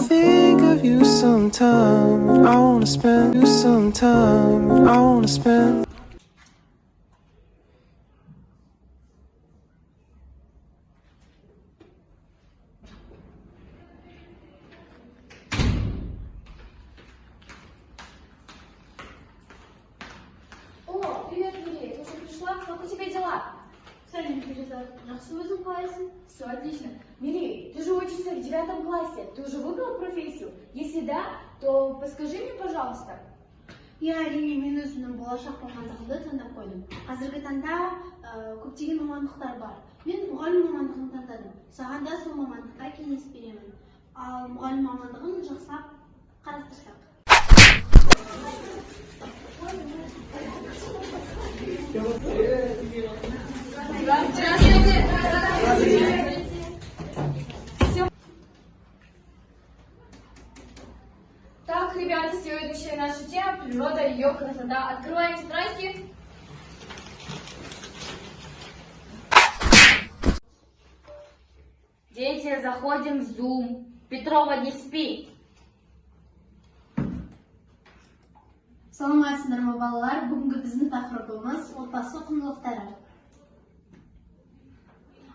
think of you sometime, and I wanna spend you some time, and I wanna spend. О, привет, Юрий, ты уже пришла? Как у тебя дела? Сәлем, Перизат. Жақсы өзің қалайсың? Все отлично. Мири, ты же учишься в 9 классе. Ты уже выбрала профессию? Если да, то подскажи мне, пожалуйста. Иә, әрине мен өзімнің болашақ мамандығымды таңдап қойдым. Қазіргі таңда көптеген мамандықтар бар. Мен мұғалім мамандығын таңдадым. Саған да сол мамандыққа кеңес беремін. Ал мұғалім мамандығын жақсылап қарастырсақ. Так, ребята, сегодняшняя наша тема – природа, ее красота. Открываем тетрадки. Дети, заходим в Zoom. Петрова, не спи. Саламатсыздар ма балалар? Бүгінгі біздің тақырыбымыз отбасы құндылықтары.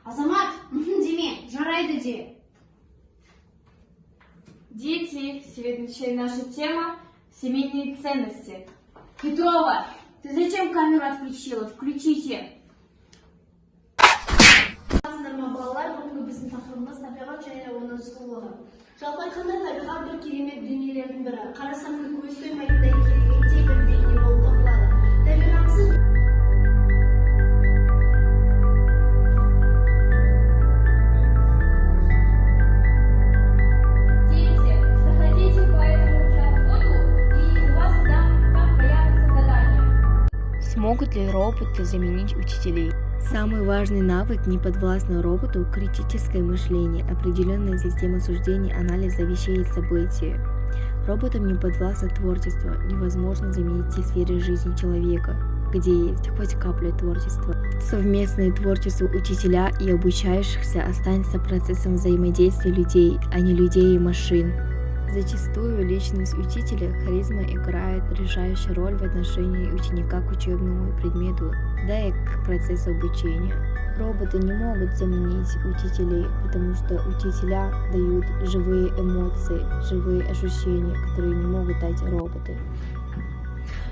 Азамат, деме, жарайды де. Дети, сегодняшняя наша тема – семейные ценности. Петрова, ты зачем камеру отключила? Включите. Саламатсыздар ма балалар? Бүгінгі біздің тақырыбымыз табиғат және оның сұлулығы. Жалпы айтқанда табиғат бір керемет дүниелердің бірі. Қарасам көз тоймайтындай кереметтей бір бейне болып табылады. Табиғатсыз Дети, заходите по этому QR-коду, и у вас там появится задание. Смогут ли роботы заменить учителей? Самый важный навык, неподвластный роботу – критическое мышление, определенная система суждений, анализа вещей и событий. Роботам не подвластно творчество, невозможно заменить те сферы жизни человека, где есть хоть капля творчества. Совместное творчество учителя и обучающихся останется процессом взаимодействия людей, а не людей и машин. Зачастую личность учителя, харизма играет решающую роль в отношении ученика к учебному предмету, да и к процессу обучения. Роботы не могут заменить учителей, потому что учителя дают живые эмоции, живые ощущения, которые не могут дать роботы.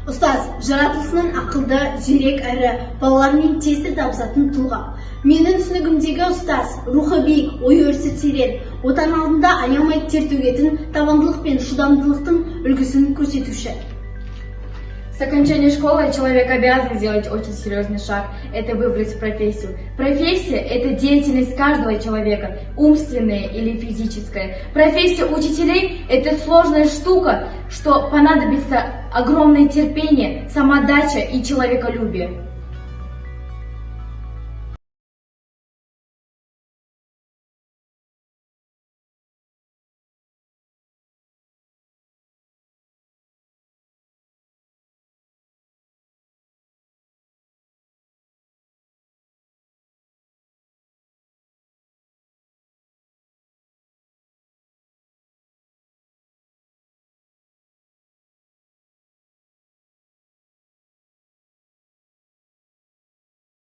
Ұстаз, жаратылысынан ақылды, жүрек әрі, балалармен тесті табысатын тұлға. Менің түсінігімдегі ұстаз, рухы биік, ой өрісі терең, отан алдында аямай тер төгетін, табандылық пен шыдамдылықтың үлгісін көрсетуші. С окончания школы человек обязан сделать очень серьезный шаг – это выбрать профессию. Профессия – это деятельность каждого человека, умственная или физическая. Профессия учителей – это сложная штука, что понадобится огромное терпение, самоотдача и человеколюбие.